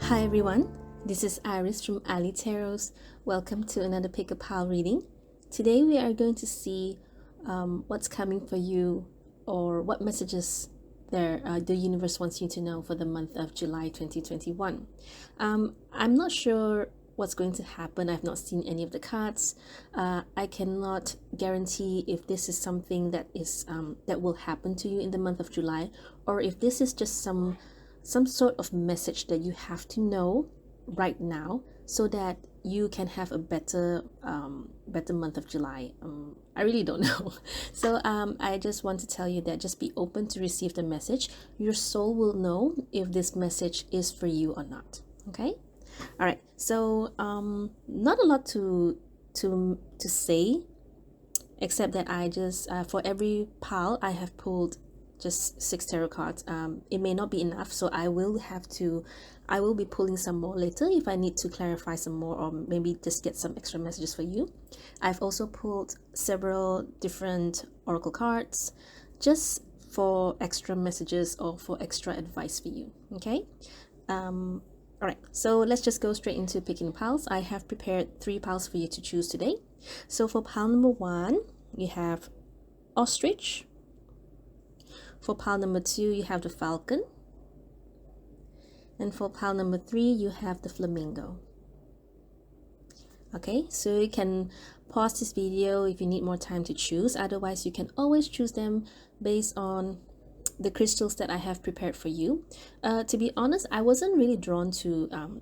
Hi everyone, this is Iris from ilee Tarots. Welcome to another Pick a Pile reading. Today we are going to see what's coming for you or what messages the universe wants you to know for the month of July 2021. I'm not sure what's going to happen. I've not seen any of the cards. I cannot guarantee if this is something that will happen to you in the month of July, or if this is just some sort of message that you have to know right now so that you can have a better month of July. I really don't know. So I just want to tell you that just be open to receive the message. Your soul will know if this message is for you or not. Okay. All right. So not a lot to say, except that I just for every pile I have pulled just 6 tarot cards. It may not be enough, so I will be pulling some more later if I need to clarify some more, or maybe just get some extra messages for you. I've also pulled several different oracle cards just for extra messages or for extra advice for you. Okay. All right, so let's just go straight into picking piles. I have prepared 3 piles for you to choose today. So for pile number 1, you have ostrich. For pile number 2, you have the falcon. And for pile number 3, you have the flamingo. Okay, so you can pause this video if you need more time to choose. Otherwise, you can always choose them based on the crystals that I have prepared for you. To be honest, I wasn't really drawn to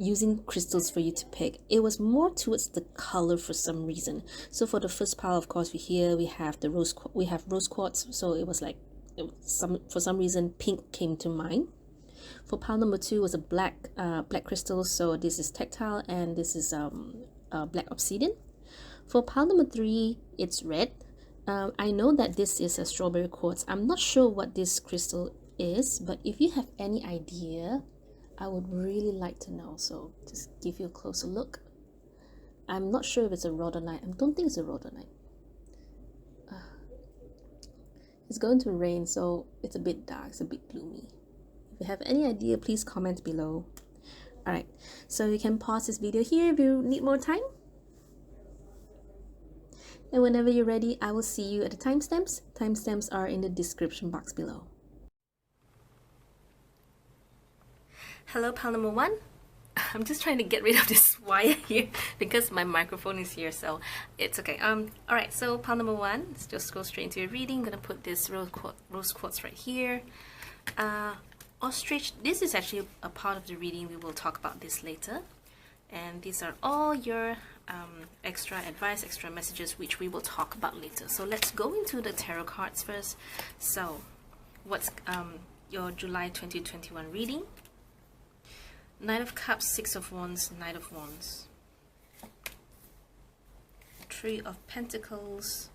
using crystals for you to pick. It was more towards the color for some reason. So for the first pile, of course, we have the rose quartz. So it was like for some reason pink came to mind. For pile number 2 was a black crystal. So this is tactile, and this is black obsidian. For pile number 3, it's red. I know that this is a strawberry quartz. I'm not sure what this crystal is, but if you have any idea, I would really like to know. So just give you a closer look. I'm not sure if it's a rhodonite. I don't think it's a rhodonite. It's going to rain, so it's a bit dark. It's a bit gloomy. If you have any idea, please comment below. Alright, so you can pause this video here if you need more time. And whenever you're ready, I will see you at the timestamps. Timestamps are in the description box below. Hello, pile number 1. I'm just trying to get rid of this wire here because my microphone is here, so it's okay. Alright, so pile number 1, let's just go straight into your reading. I'm gonna put this rose quartz right here. Ostrich, this is actually a part of the reading. We will talk about this later. And these are all your extra advice, extra messages, which we will talk about later. So let's go into the tarot cards first. So what's your July 2021 reading? Knight of Cups, 6 of Wands, Knight of Wands, Three of Pentacles,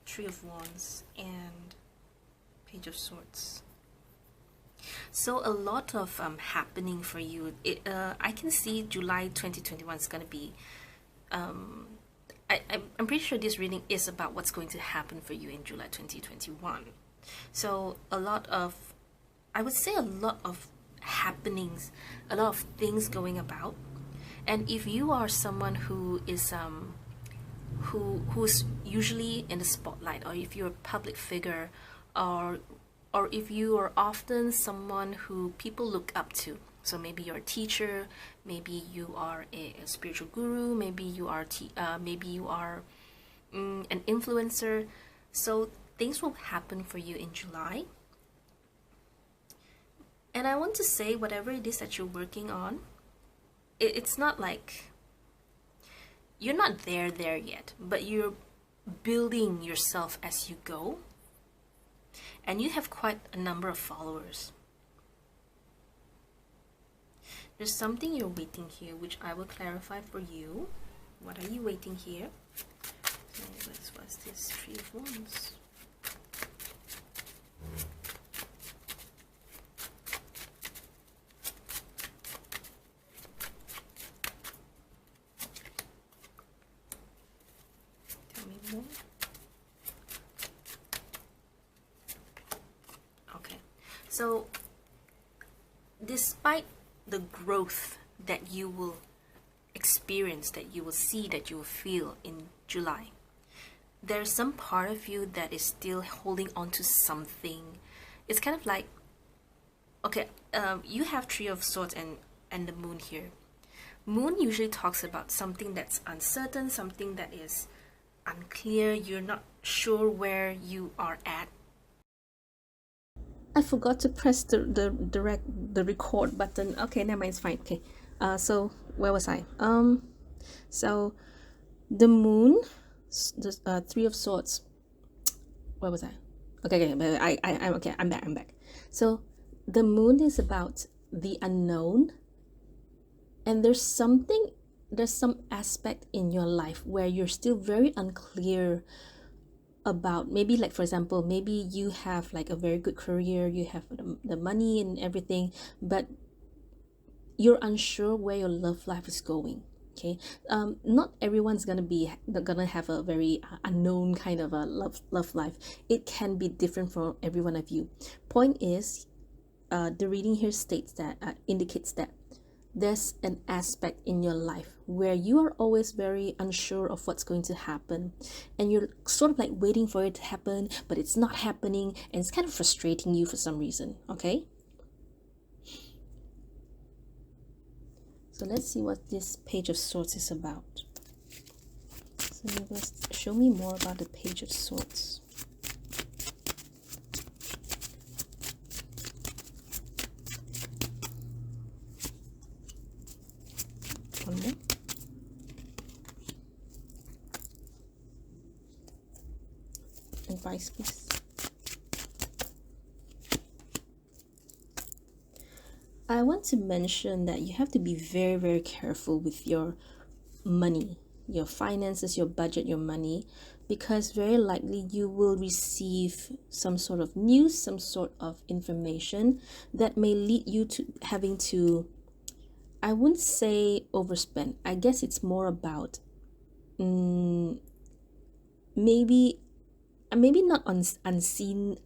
Three of Wands, and Page of Swords. So a lot of happening for you. I can see July 2021 is going to be I'm pretty sure this reading is about what's going to happen for you in July 2021. So I would say a lot of happenings, a lot of things going about. And if you are someone who is who's usually in the spotlight, or if you're a public figure, or if you are often someone who people look up to, so maybe you're a teacher, maybe you are a spiritual guru, maybe you are an influencer, so things will happen for you in July. And I want to say, whatever it is that you're working on, it's not like you're not there yet, but you're building yourself as you go. And you have quite a number of followers. There's something you're waiting here, which I will clarify for you. What are you waiting here? So what's this? Three of Wands. Tell me more. Okay, so despite the growth that you will experience, that you will see, that you will feel in July, there's some part of you that is still holding on to something. It's kind of like, okay, you have Three of Swords and the Moon here. Moon usually talks about something that's uncertain, something that is unclear, you're not sure where you are at. I forgot to press the record button. Okay, never mind, it's fine. Okay. So where was I? So the moon, the Three of Swords. Where was I? Okay, but I'm okay. I'm back. I'm back. So the moon is about the unknown, and there's some aspect in your life where you're still very unclear about, maybe, like, for example, maybe you have like a very good career, you have the money and everything, but you're unsure where your love life is going. Okay. Not everyone's gonna have a very unknown kind of a love life. It can be different for every one of you. Point is, the reading here states that, indicates that there's an aspect in your life where you are always very unsure of what's going to happen, and you're sort of like waiting for it to happen, but it's not happening, and it's kind of frustrating you for some reason. Okay, so let's see what this Page of Swords is about. So universe, show me more about the Page of Swords. One more. Advice, please. I want to mention that you have to be very, very careful with your money, your finances, your budget, your money, because very likely you will receive some sort of news, some sort of information that may lead you to having to, I wouldn't say overspend. I guess it's more about maybe not unseen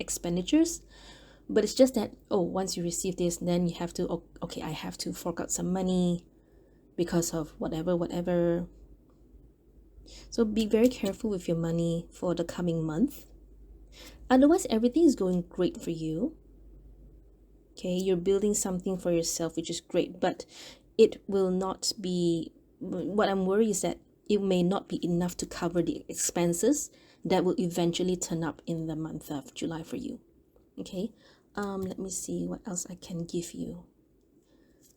expenditures, but it's just that, oh, once you receive this, then you have to, oh, okay, I have to fork out some money because of whatever. So be very careful with your money for the coming month. Otherwise, everything is going great for you. Okay, you're building something for yourself, which is great, but it will not be, what I'm worried is that it may not be enough to cover the expenses that will eventually turn up in the month of July for you. Okay, let me see what else I can give you.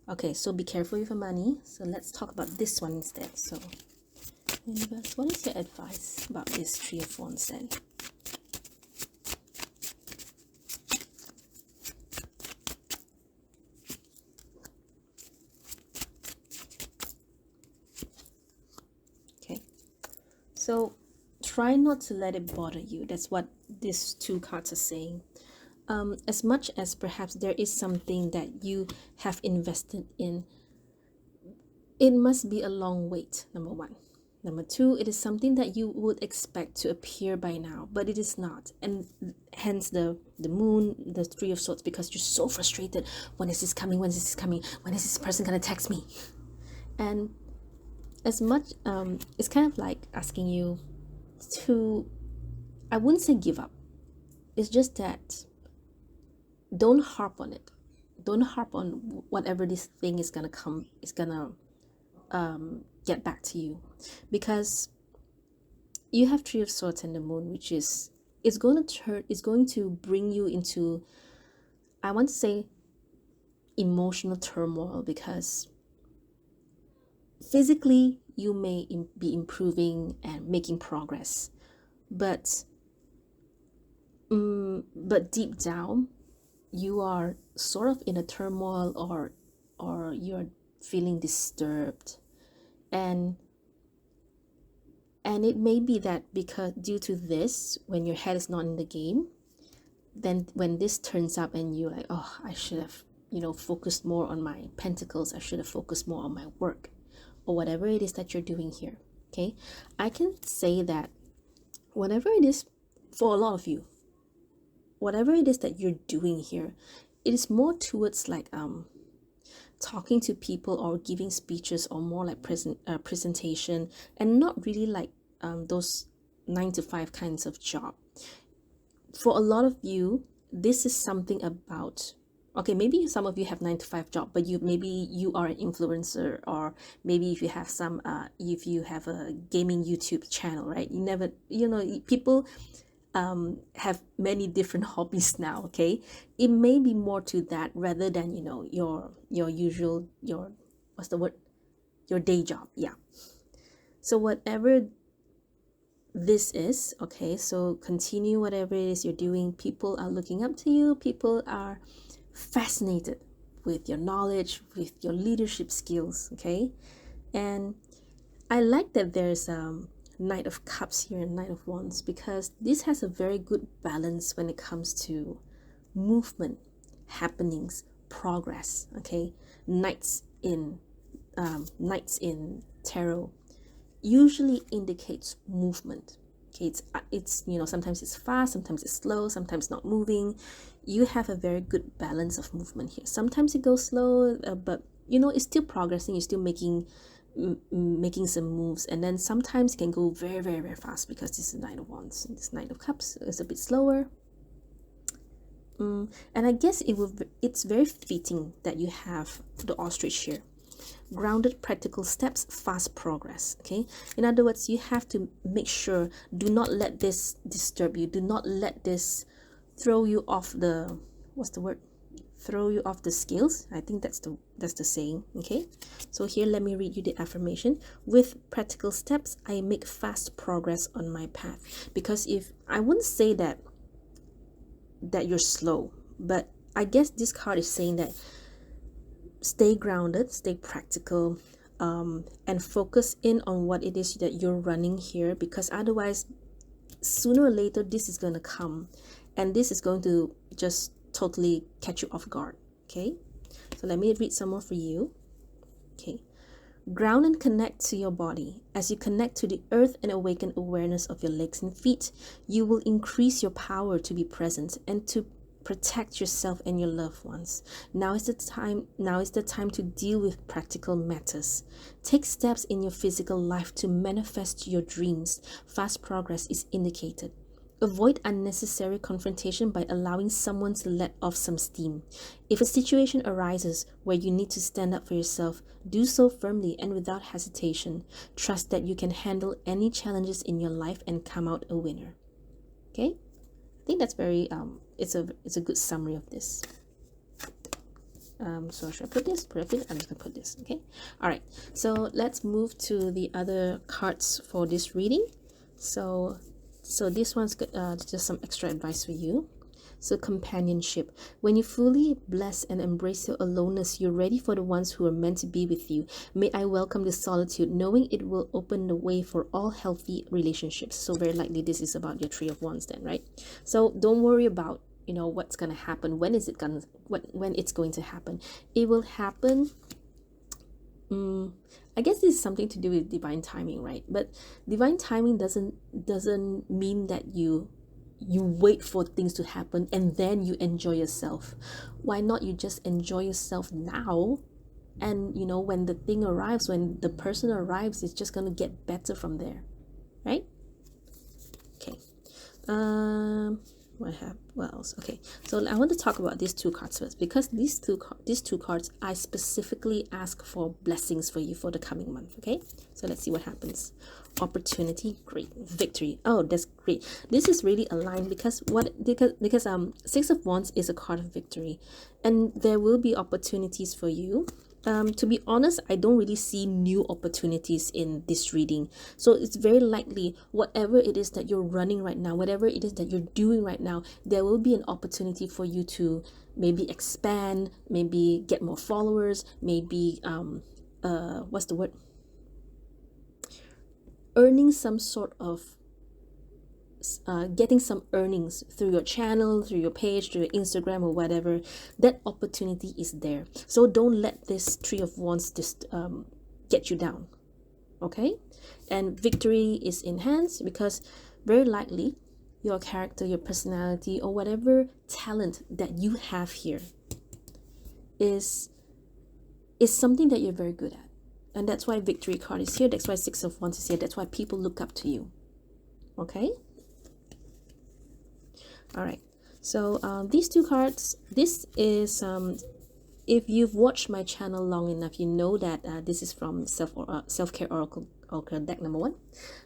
Okay, so be careful with your money. So let's talk about this one instead. So universe, what is your advice about this Three of Wands then? Okay, so try not to let it bother you. That's what these two cards are saying. As much as perhaps there is something that you have invested in, it must be a long wait, number one. Number two, it is something that you would expect to appear by now, but it is not. And hence the moon, the Three of Swords, because you're so frustrated. When is this coming? When is this coming? When is this person gonna text me? And as much, it's kind of like asking you to, I wouldn't say give up. It's just that don't harp on it. Don't harp on whatever this thing is gonna come, is gonna get back to you, because you have Three of Swords and the moon, which is going to bring you into, I want to say, emotional turmoil, because physically you may be improving and making progress, but deep down you are sort of in a turmoil, or you're feeling disturbed, and it may be that because due to this, when your head is not in the game, then when this turns up and you're like, oh, I should have, focused more on my pentacles, I should have focused more on my work, or whatever it is that you're doing here. Okay, I can say that whatever it is, for a lot of you, whatever it is that you're doing here, it is more towards like talking to people or giving speeches, or more like presentation, and not really like those 9 to 5 kinds of job. For a lot of you, this is something about, okay, maybe some of you have 9 to 5 job, but maybe you are an influencer, or maybe if you have some if you have a gaming YouTube channel, right? You never, people have many different hobbies now. Okay, it may be more to that rather than your usual, your, what's the word, your day job. Yeah, so whatever this is, okay, so continue whatever it is you're doing. People are looking up to you. People are fascinated with your knowledge, with your leadership skills. Okay, and I like that there's Knight of Cups here and Knight of Wands, because this has a very good balance when it comes to movement, happenings, progress. Okay, knights in tarot usually indicates movement. Okay, it's sometimes it's fast, sometimes it's slow, sometimes not moving. You have a very good balance of movement here. Sometimes it goes slow, but it's still progressing. You're still making some moves, and then sometimes it can go very, very, very fast, because this is Knight of Wands. This Knight of Cups is a bit slower. And I guess it's very fitting that you have the ostrich here. Grounded practical steps, fast progress. Okay, in other words, you have to make sure, do not let this disturb you, do not let this throw you off the, what's the word, throw you off the scales. I think that's the saying. Okay, so here, let me read you the affirmation. With practical steps, I make fast progress on my path. Because if I wouldn't say that you're slow, but I guess this card is saying that stay grounded, stay practical, and focus in on what it is that you're running here, because otherwise sooner or later this is going to come, and this is going to just totally catch you off guard. Okay, so let me read some more for you. Okay, ground and connect to your body. As you connect to the earth and awaken awareness of your legs and feet, you will increase your power to be present and to protect yourself and your loved ones. Now is the time to deal with practical matters. Take steps in your physical life to manifest your dreams. Fast progress is indicated. Avoid unnecessary confrontation by allowing someone to let off some steam. If a situation arises where you need to stand up for yourself, do so firmly and without hesitation. Trust that you can handle any challenges in your life and come out a winner. Okay? I think that's very it's a good summary of this. So should I put this? I'm just gonna put this. Okay, all right, so let's move to the other cards for this reading. So this one's just some extra advice for you. So companionship. When you fully bless and embrace your aloneness, you're ready for the ones who are meant to be with you. May I welcome the solitude, knowing it will open the way for all healthy relationships. So very likely this is about your Three of Wands then, right? So don't worry about what's gonna happen. When is it gonna when it's going to happen? It will happen. I guess this is something to do with divine timing, right? But divine timing doesn't mean that you wait for things to happen and then you enjoy yourself. Why not you just enjoy yourself now, and when the thing arrives, when the person arrives, it's just gonna get better from there, right? Okay, what else? Okay, so I want to talk about these two cards first, because these two cards, I specifically ask for blessings for you for the coming month. Okay, so let's see what happens. Opportunity, great. Victory, oh, that's great. This is really aligned, because Six of Wands is a card of victory, and there will be opportunities for you. To be honest, I don't really see new opportunities in this reading. So it's very likely whatever it is that you're running right now, whatever it is that you're doing right now, there will be an opportunity for you to maybe expand, maybe get more followers, maybe what's the word? Earning some sort of getting some earnings through your channel, through your page, through your Instagram or whatever. That opportunity is there. So don't let this Three of Wands just get you down. Okay, and victory is in hands, because very likely your character, your personality, or whatever talent that you have here is something that you're very good at. And that's why victory card is here. That's why Six of Wands is here. That's why people look up to you. Okay? All right. So these two cards, this is, if you've watched my channel long enough, you know that this is from Self-Care Oracle deck number 1.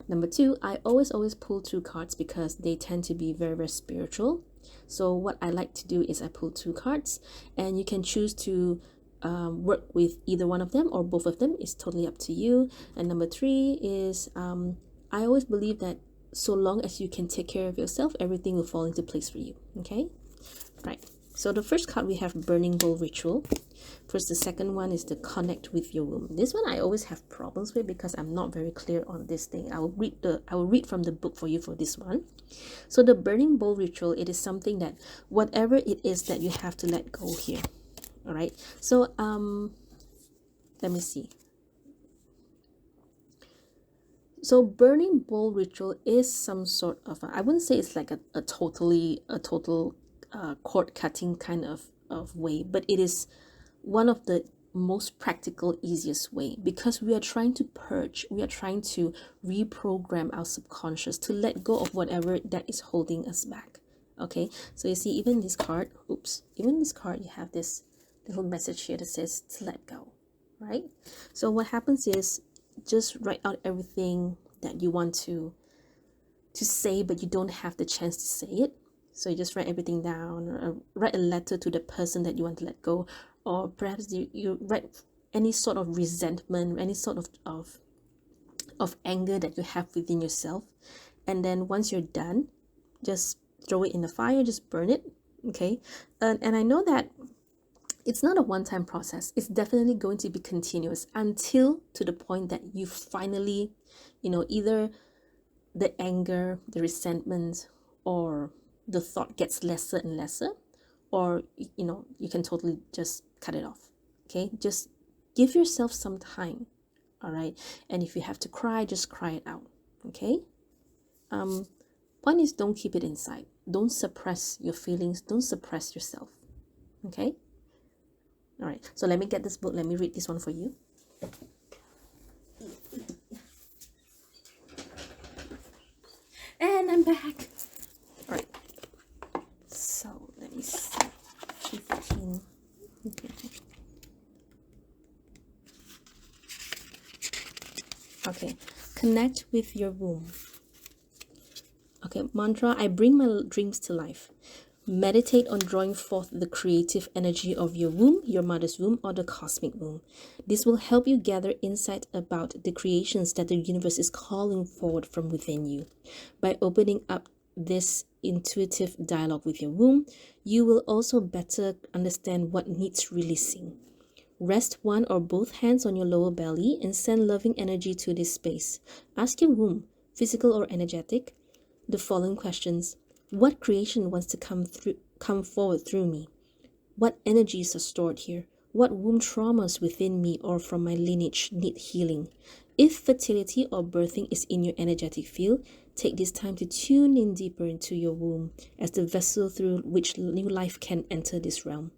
Number 2, I always pull 2 cards because they tend to be very, very spiritual. So what I like to do is I pull 2 cards, and you can choose to work with either one of them or both of them. It's totally up to you. And number 3 is I always believe that so long as you can take care of yourself, everything will fall into place for you. Okay, right. So the first card, we have Burning Bowl Ritual. First, the second one is the Connect with Your Womb. This one I always have problems with because I'm not very clear on this thing. I will read from the book for you for this one. So the Burning Bowl Ritual, it is something that whatever it is that you have to let go here. All right. So let me see. So burning bowl ritual is some sort of I wouldn't say it's like a total cord cutting kind of way, but it is one of the most practical, easiest way, because we are trying to purge, we are trying to reprogram our subconscious to let go of whatever that is holding us back. Okay, so you see, even this card, even this card, you have this little message here that says to let go, right? So what happens is, just write out everything that you want to say, but you don't have the chance to say it. So you just write everything down, or write a letter to the person that you want to let go, or perhaps you write any sort of resentment, any sort of anger that you have within yourself. And then once you're done, just throw it in the fire, just burn it. Okay, and I know that it's not a one-time process. It's definitely going to be continuous until to the point that you finally, either the anger, the resentment, or the thought gets lesser and lesser, or, you can totally just cut it off. Okay, just give yourself some time. All right, and if you have to cry, just cry it out. Okay. One is, don't keep it inside. Don't suppress your feelings. Don't suppress yourself. Okay. All right, so let me get this book. Let me read this one for you. And I'm back. All right, so let me see. 15. Okay, connect with your womb. Okay, mantra, I bring my dreams to life. Meditate on drawing forth the creative energy of your womb, your mother's womb, or the cosmic womb. This will help you gather insight about the creations that the universe is calling forward from within you. By opening up this intuitive dialogue with your womb, you will also better understand what needs releasing. Rest one or both hands on your lower belly and send loving energy to this space. Ask your womb, physical or energetic, the following questions. What creation wants to come forward through me? What energies are stored here? What womb traumas within me or from my lineage need healing? If fertility or birthing is in your energetic field, take this time to tune in deeper into your womb as the vessel through which new life can enter this realm.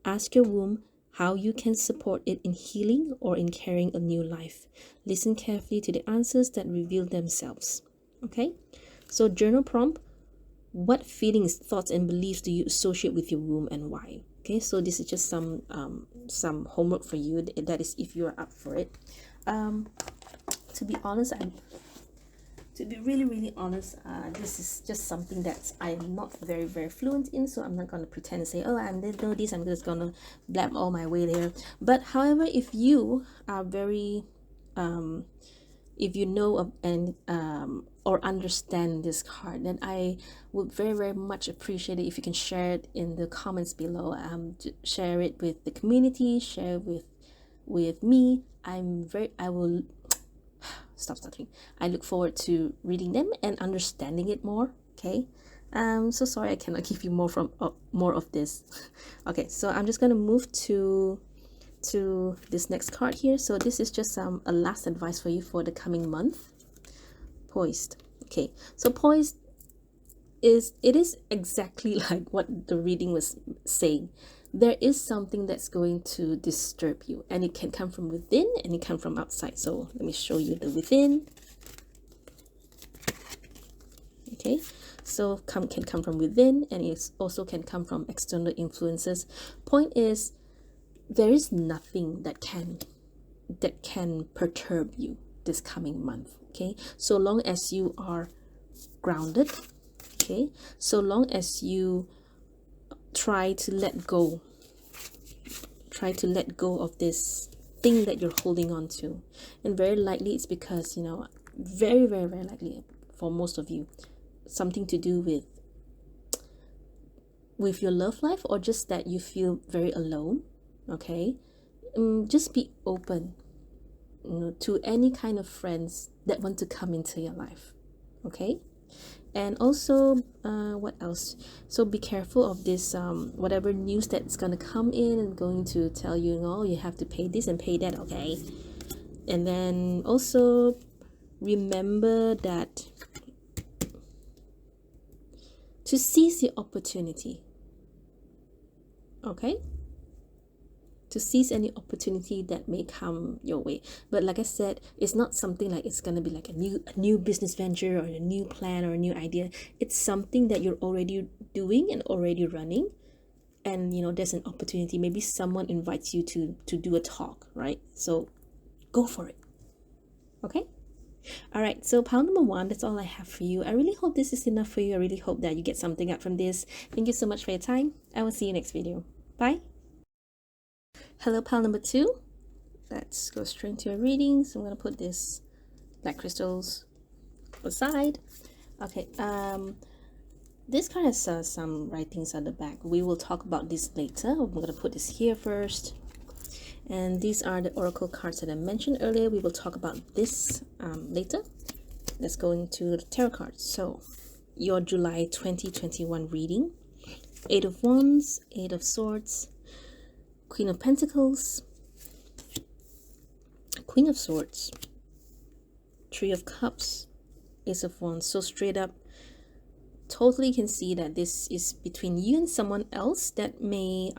Ask your womb how you can support it in healing or in carrying a new life. Listen carefully to the answers that reveal themselves. Okay? So journal prompt. What feelings, thoughts, and beliefs do you associate with your womb, and why? Okay, so this is just some homework for you. That is, if you are up for it. To be honest, to be really honest, this is just something that I'm not very fluent in. So I'm not gonna pretend to say, oh, I know this. I'm just gonna blab all my way there. But however, if you are very if you know of and or understand this card, then I would very much appreciate it if you can share it in the comments below. Share it with the community, share with me. I will stop stuttering. I look forward to reading them and understanding it more. Okay, so sorry I cannot give you more of this. Okay, so I'm just gonna move to this next card here. So this is just a last advice for you for the coming month. Poised. Okay, so poised, it is exactly like what the reading was saying. There is something that's going to disturb you, and it can come from within and it can come from outside. So let me show you the within. Okay, so can come from within, and it also can come from external influences. Point is, there is nothing that can perturb you this coming month. Okay, so long as you are grounded, okay, so long as you try to let go of this thing that you're holding on to. And very likely it's because, you know, very very very likely for most of you, something to do with your love life, or just that you feel very alone. Okay, just be open, you know, to any kind of friends that want to come into your life. Okay, and also what else, so be careful of this whatever news that's going to come in and going to tell you, oh, you have to pay this and pay that. Okay, and then also remember that to seize the opportunity. Okay, to seize any opportunity that may come your way. But like I said, it's not something like it's gonna be like a new business venture or a new plan or a new idea. It's something that you're already doing and already running, and you know there's an opportunity. Maybe someone invites you to do a talk, right? So go for it. Okay. All right, so pile number one, that's all I have for you. I really hope this is enough for you. I really hope that you get something out from this. Thank you so much for your time. I will see you next video. Bye. Hello, pile number two. Let's go straight into your reading. So I'm going to put this black crystals aside. Okay, this card has some writings at the back. We will talk about this later. I'm going to put this here first. And these are the oracle cards that I mentioned earlier. We will talk about this later. Let's go into the tarot cards. So your July 2021 reading: Eight of Wands, Eight of Swords, Queen of Pentacles, Queen of Swords, Three of Cups, Ace of Wands. So straight up, totally can see that this is between you and someone else that may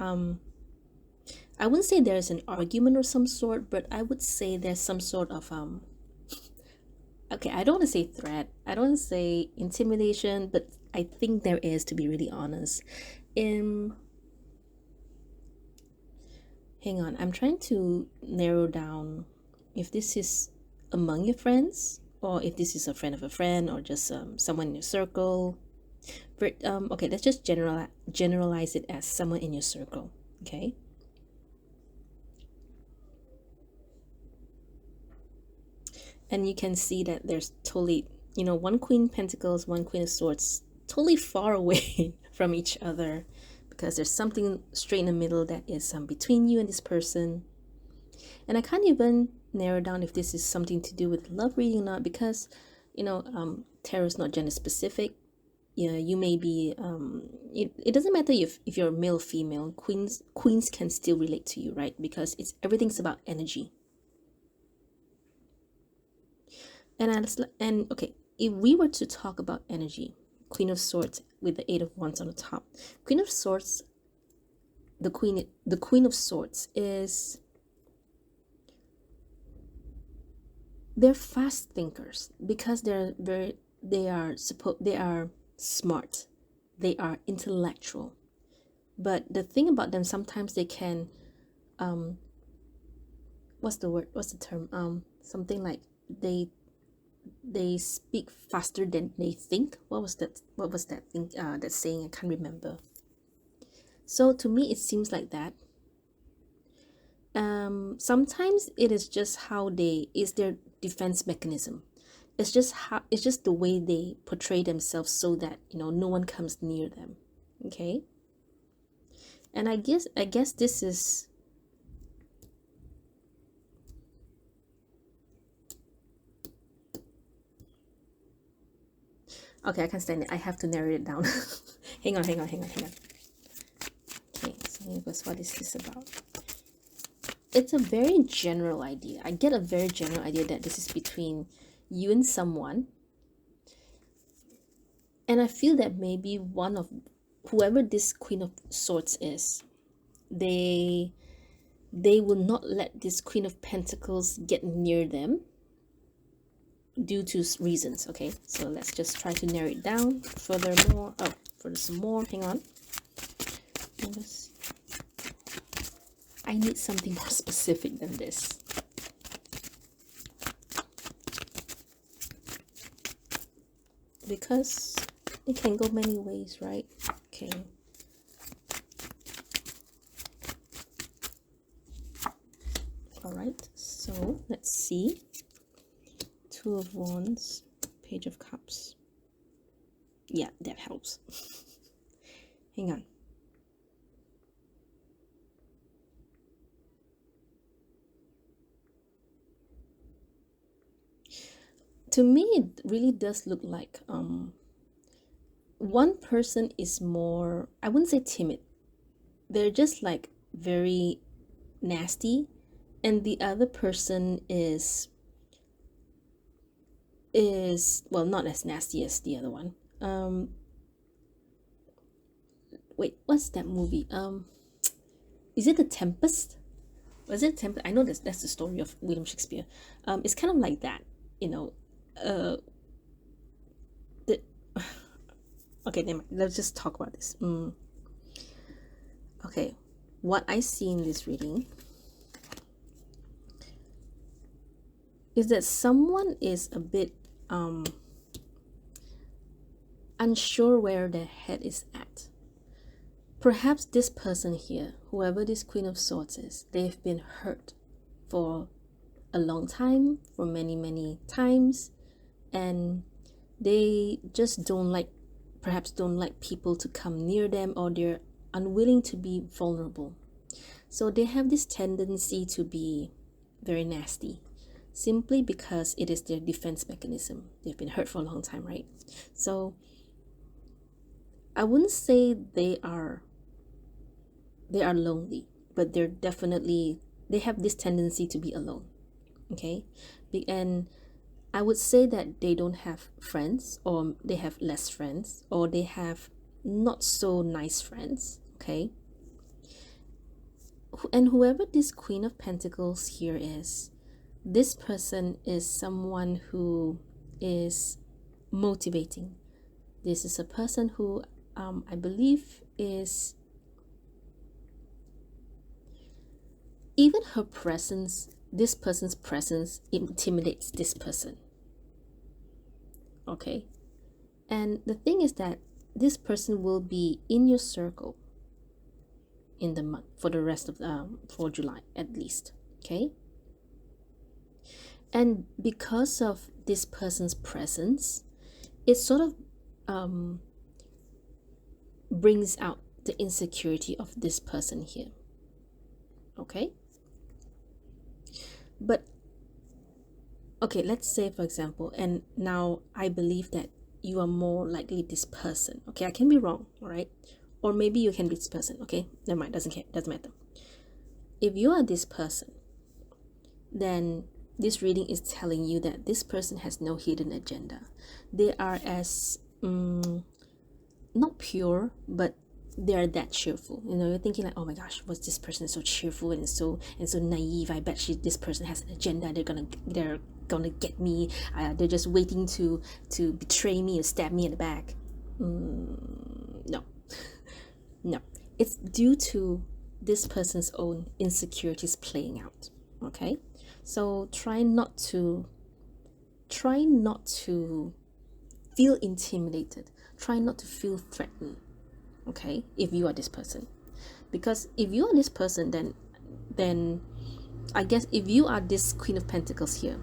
I wouldn't say there's an argument of some sort, but I would say there's some sort of okay, I don't want to say threat, I don't want to say intimidation, but I think there is, to be really honest. Hang on, I'm trying to narrow down if this is among your friends, or if this is a friend of a friend, or just someone in your circle. But okay, let's just generalize it as someone in your circle. Okay, and you can see that there's totally, you know, one Queen Pentacles, one Queen of Swords, totally far away from each other, because there's something straight in the middle that is between you and this person. And I can't even narrow down if this is something to do with love reading or not, because, you know, tarot is not gender specific. Yeah, you may be it doesn't matter if you're male or female. Queens can still relate to you, right? Because it's everything's about energy. And okay, if we were to talk about energy, Queen of Swords with the Eight of Wands on the top, Queen of Swords, the Queen of Swords is, they're fast thinkers because they are smart, they are intellectual, but the thing about them, sometimes they can what's the term, something like they speak faster than they think. What was that thing, that saying? I can't remember. So to me it seems like that. Sometimes it is just how is their defense mechanism. It's just the way they portray themselves, so that, you know, no one comes near them. Okay, and I guess this is, okay, I can't stand it. I have to narrow it down. hang on. Okay, so what is this about? It's a very general idea. I get a very general idea that this is between you and someone. And I feel that maybe one of whoever this Queen of Swords is, they will not let this Queen of Pentacles get near them due to reasons. Okay, so let's just try to narrow it down furthermore. Oh, further some more. Hang on. I need something more specific than this. Because it can go many ways, right? Okay. All right, so let's see. Two of Wands, Page of Cups. Yeah, that helps. Hang on. To me, it really does look like one person is more, I wouldn't say timid. They're just like very nasty, and the other person is well, not as nasty as the other one. Wait, what's that movie? Is it The Tempest? Was it Tempest? I know that's the story of William Shakespeare. It's kind of like that, you know. The okay, never mind. Let's just talk about this. Okay, what I see in this reading is that someone is a bit unsure where their head is at. Perhaps this person here, whoever this Queen of Swords is, they've been hurt for a long time, for many times, and they just perhaps don't like people to come near them, or they're unwilling to be vulnerable. So they have this tendency to be very nasty, simply because it is their defense mechanism. They've been hurt for a long time, right? So I wouldn't say they are lonely, but they have this tendency to be alone. Okay, and I would say that they don't have friends, or they have less friends, or they have not so nice friends. Okay, and whoever this Queen of Pentacles here is, this person is someone who is motivating. This is a person who I believe is, even her presence, this person's presence intimidates this person. Okay, and the thing is that this person will be in your circle in the month, for the rest of for July at least. Okay, and because of this person's presence, it sort of brings out the insecurity of this person here. Okay, but okay, let's say for example, and now I believe that you are more likely this person. Okay, I can be wrong, all right? Or maybe you can be this person. Okay, never mind, doesn't matter. If you are this person, then this reading is telling you that this person has no hidden agenda. They are as not pure, but they are that cheerful. You know, you're thinking like, oh my gosh, what's this person so cheerful and so naive? I bet this person has an agenda. They're gonna get me. They're just waiting to betray me or stab me in the back. No, no. It's due to this person's own insecurities playing out. Okay, so try not to feel intimidated. Try not to feel threatened. Okay, if you are this person, because if you are this person, then I guess if you are this Queen of Pentacles here,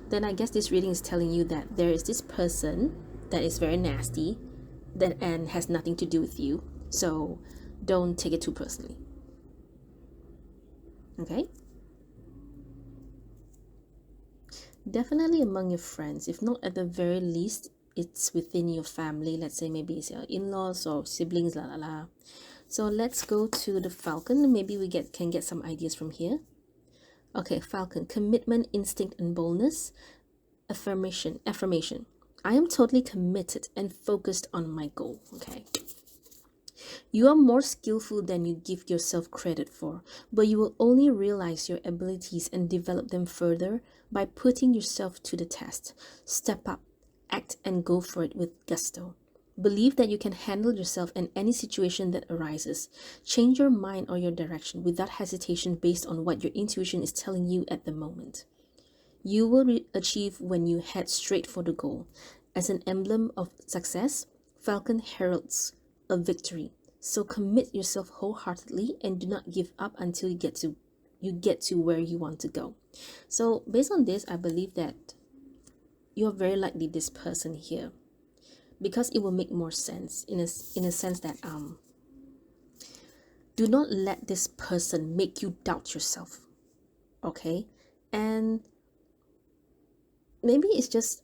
then I guess this reading is telling you that there is this person that is very nasty, and has nothing to do with you. So don't take it too personally. Okay, definitely among your friends, if not at the very least, it's within your family. Let's say maybe it's your in-laws or siblings, la la la. So let's go to the Falcon. Maybe we can get some ideas from here. Okay, Falcon, commitment, instinct, and boldness. Affirmation. I am totally committed and focused on my goal. Okay. You are more skillful than you give yourself credit for, but you will only realize your abilities and develop them further by putting yourself to the test. Step up, act, and go for it with gusto. Believe that you can handle yourself in any situation that arises. Change your mind or your direction without hesitation based on what your intuition is telling you at the moment. You will achieve when you head straight for the goal. As an emblem of success, Falcon heralds a victory. So commit yourself wholeheartedly and do not give up until you get to where you want to go. So based on this, I believe that you're very likely this person here, because it will make more sense in a sense that do not let this person make you doubt yourself. Okay? And maybe it's just,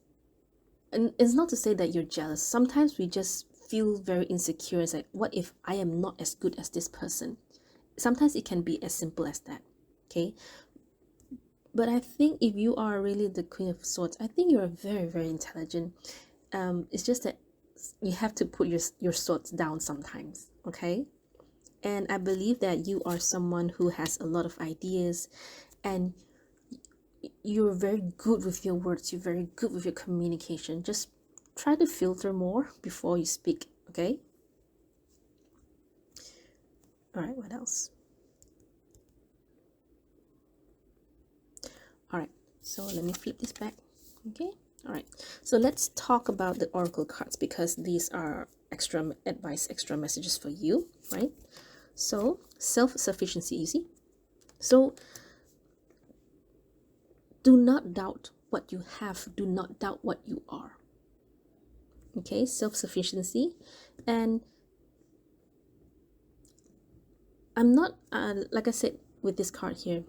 and it's not to say that you're jealous. Sometimes we just feel very insecure. It's like, what if I am not as good as this person? Sometimes it can be as simple as that. Okay. But I think if you are really the Queen of Swords, I think you're very, very intelligent. It's just that you have to put your swords down sometimes. Okay. And I believe that you are someone who has a lot of ideas, and you're very good with your words. You're very good with your communication. Just try to filter more before you speak. Okay. All right. What else? All right. So let me flip this back. Okay. All right. So let's talk about the oracle cards, because these are extra advice, extra messages for you, right? So self-sufficiency, you see. So do not doubt what you have. Do not doubt what you are. Okay, self-sufficiency. And I'm not like I said with this card here,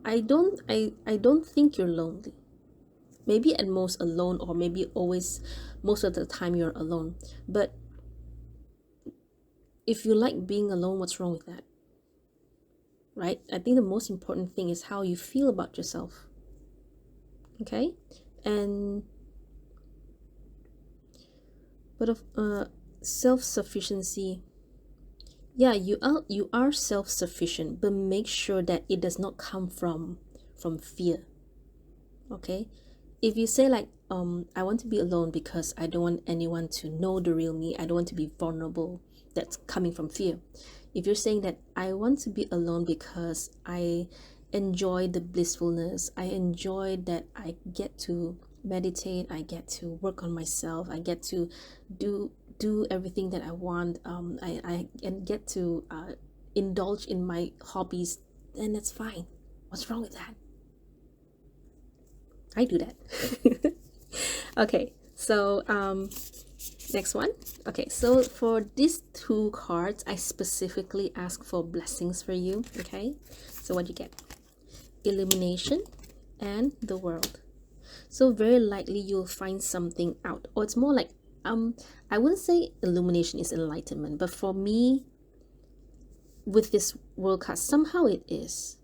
I don't think you're lonely. Maybe at most alone, or maybe always, most of the time you're alone. But if you like being alone, what's wrong with that? Right? I think the most important thing is how you feel about yourself. Okay? And but of self-sufficiency, yeah, you are self-sufficient, but make sure that it does not come from fear. Okay? If you say like, I want to be alone because I don't want anyone to know the real me, I don't want to be vulnerable, that's coming from fear. If you're saying that I want to be alone because I enjoy the blissfulness, I enjoy that I get to meditate, I get to work on myself, I get to do everything that I want, I get to indulge in my hobbies, then that's fine. What's wrong with that? I do that. Okay, so next one. Okay, so for these two cards, I specifically ask for blessings for you. Okay, so what you get? Illumination and the World. So very likely you'll find something out, or it's more like I wouldn't say illumination is enlightenment, but for me, with this World card, somehow it is.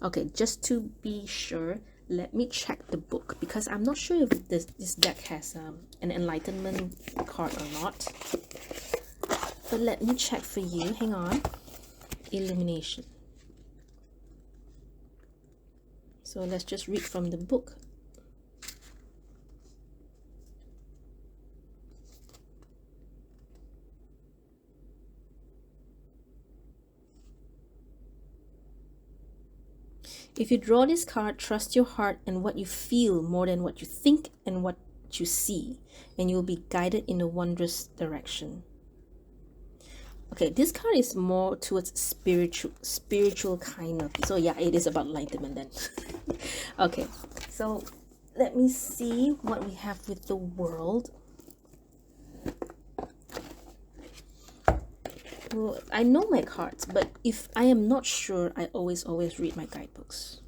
Okay, just to be sure, let me check the book, because I'm not sure if this deck has an enlightenment card or not. But let me check for you. Hang on. Illumination. So let's just read from the book. If you draw this card, trust your heart and what you feel more than what you think and what you see, and you'll be guided in a wondrous direction. Okay, this card is more towards spiritual kind of. So yeah, it is about enlightenment then. Okay, so let me see what we have with the World. Well, I know my cards, but if I am not sure, I always read my guidebooks,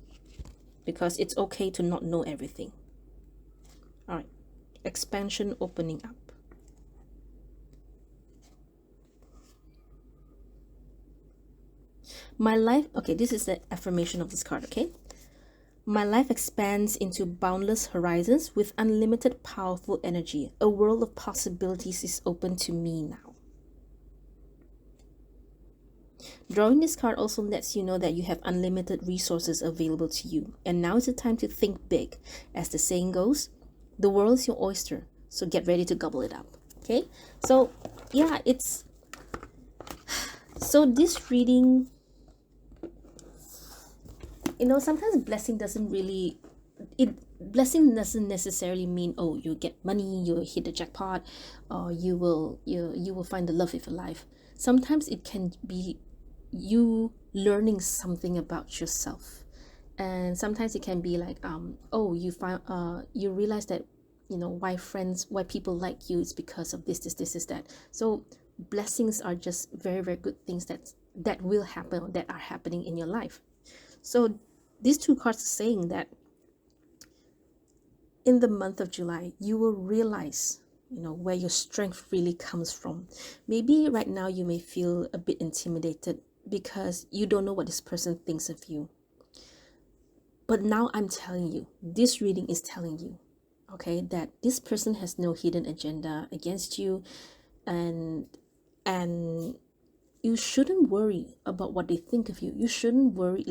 because it's okay to not know everything. All right, expansion, opening up. My life, okay, this is the affirmation of this card, okay? My life expands into boundless horizons with unlimited powerful energy. A world of possibilities is open to me now. Drawing this card also lets you know that you have unlimited resources available to you. And now is the time to think big. As the saying goes, the world is your oyster, so get ready to gobble it up. Okay? So, yeah, it's... So this reading... sometimes blessing doesn't really... Blessing doesn't necessarily mean, oh, you get money, you hit the jackpot, or you will find the love of your life. Sometimes it can be you learning something about yourself, and sometimes it can be like you realize that why people like you is because of this that. So blessings are just very, very good things that will happen, or that are happening in your life. So these two cards are saying that in the month of July you will realize where your strength really comes from. Maybe right now you may feel a bit intimidated because you don't know what this person thinks of you. But now I'm telling you, this reading is telling you, okay, that this person has no hidden agenda against you, and you shouldn't worry about what they think of you. You shouldn't worry,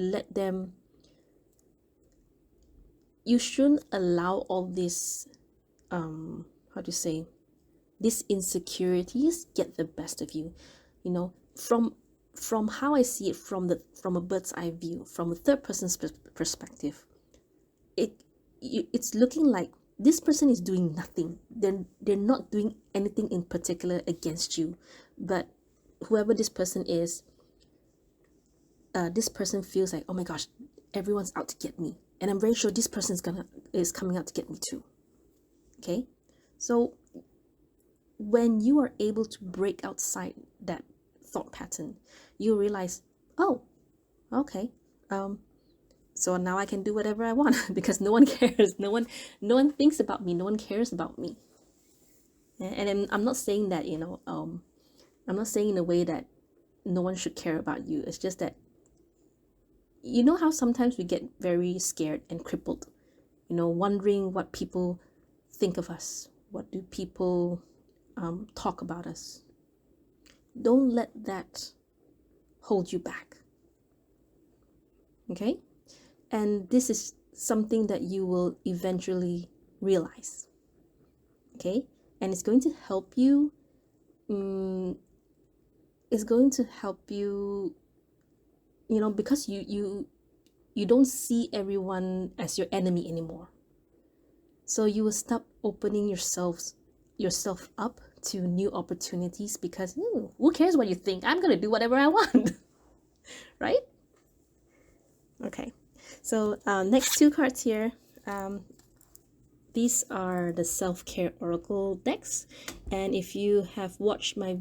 you shouldn't allow all this these insecurities get the best of you. From how I see it, from a bird's eye view, from a third person's perspective, it's looking like this person is doing nothing. They're not doing anything in particular against you, but whoever this person is, this person feels like, oh my gosh, everyone's out to get me, and I'm very sure this person is coming out to get me too. Okay, so when you are able to break outside that thought pattern, you realize, oh, okay, so now I can do whatever I want because no one cares, no one thinks about me, no one cares about me. And I'm not saying that I'm not saying in a way that no one should care about you. It's just that how sometimes we get very scared and crippled, wondering what people think of us, what do people talk about us. Don't let that hold you back. Okay? And this is something that you will eventually realize. Okay? And it's going to help you. It's going to help you, because you don't see everyone as your enemy anymore. So you will stop opening yourself up to new opportunities because who cares what you think? I'm going to do whatever I want. Right? Okay. So next two cards here. These are the self-care oracle decks, and if you have watched my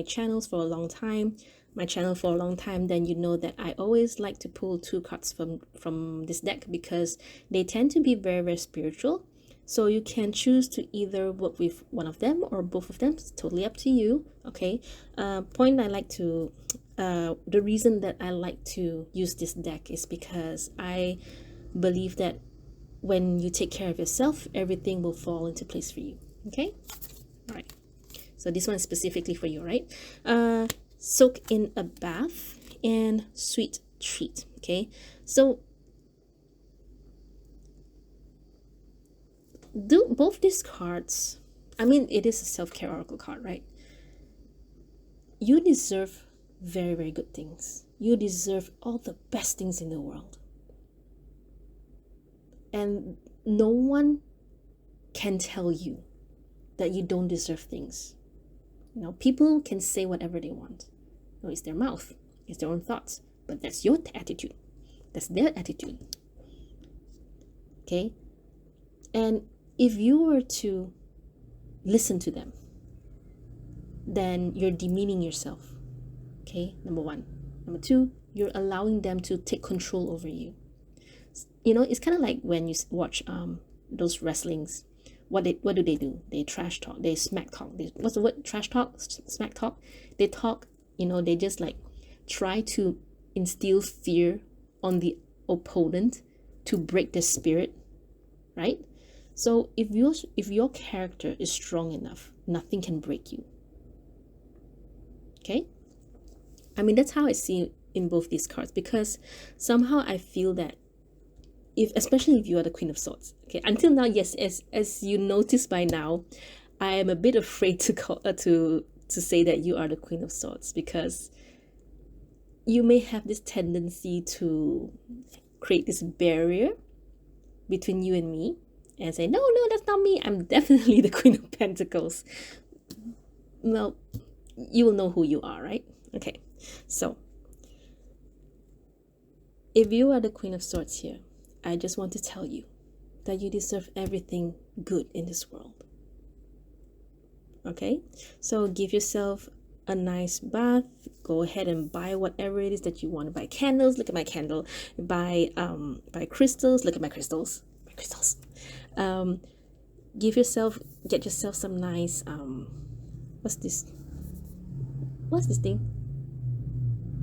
channel for a long time, then you know that I always like to pull two cards from this deck because they tend to be very, very spiritual. So you can choose to either work with one of them or both of them. It's totally up to you. Okay. The reason that I like to use this deck is because I believe that when you take care of yourself, everything will fall into place for you. Okay. All right. So this one is specifically for you, right? Soak in a bath and sweet treat. Okay. So do both these cards, it is a self-care oracle card, right? You deserve very, very good things. You deserve all the best things in the world, and no one can tell you that you don't deserve things. People can say whatever they want. It's their mouth, it's their own thoughts, but that's your attitude, that's their attitude. Okay. And if you were to listen to them, then you're demeaning yourself. Okay, number one. Number two, you're allowing them to take control over you. It's kind of like when you watch those wrestlings. What do they do? They trash talk, they smack talk. What's the word? Trash talk, smack talk. They talk, they just like try to instill fear on the opponent to break their spirit, right? So if your character is strong enough, nothing can break you. Okay? I mean, that's how I see it in both these cards, because somehow I feel that especially if you are the Queen of Swords. Okay, until now, yes, as you notice by now, I am a bit afraid to say that you are the Queen of Swords, because you may have this tendency to create this barrier between you and me and say, no, that's not me. I'm definitely the Queen of Pentacles. Well, you will know who you are, right? Okay, so if you are the Queen of Swords here, I just want to tell you that you deserve everything good in this world. Okay, so give yourself a nice bath. Go ahead and buy whatever it is that you want to buy. Candles, look at my candle. Buy crystals, look at my crystals. Get yourself some nice what's this thing,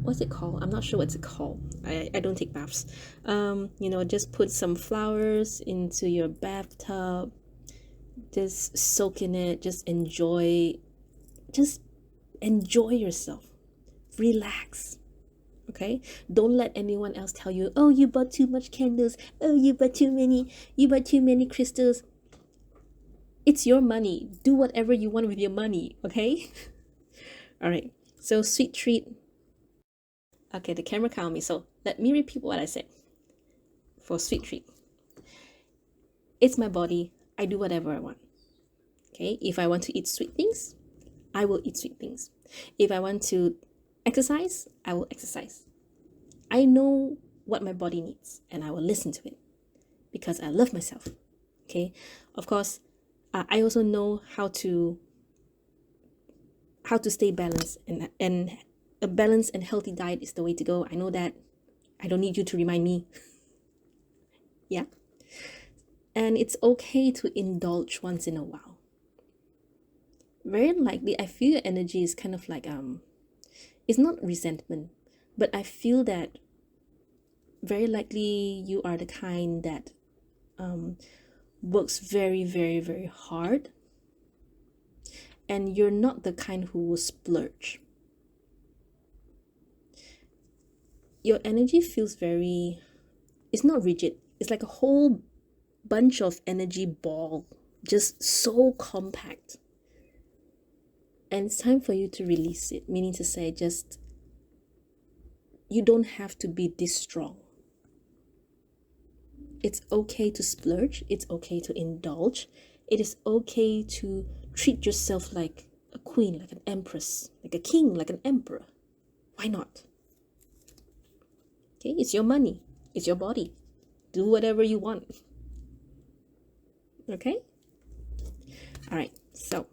what's it called? I'm not sure what's it called. I don't take baths. Just put some flowers into your bathtub. Just soak in it. Just enjoy yourself. Relax. Okay? Don't let anyone else tell you, oh, you bought too much candles. Oh, you bought too many crystals. It's your money. Do whatever you want with your money, okay? All right. So sweet treat. Okay, the camera can't on me, so let me repeat what I said. For sweet treat, it's my body. I do whatever I want. Okay, if I want to eat sweet things, I will eat sweet things. If I want to exercise, I will exercise. I know what my body needs, and I will listen to it because I love myself. Okay, of course, I also know how to stay balanced, and a balanced and healthy diet is the way to go. I know that. I don't need you to remind me. Yeah. And it's okay to indulge once in a while. Very likely, I feel your energy is kind of like it's not resentment, but I feel that very likely you are the kind that works very, very, very hard, and you're not the kind who will splurge. Your energy feels it's not rigid. It's like a whole bunch of energy ball, just so compact. And it's time for you to release it, meaning to say, just, you don't have to be this strong. It's okay to splurge. It's okay to indulge. It is okay to treat yourself like a queen, like an empress, like a king, like an emperor. Why not? Okay, it's your money. It's your body. Do whatever you want. Okay? All right, so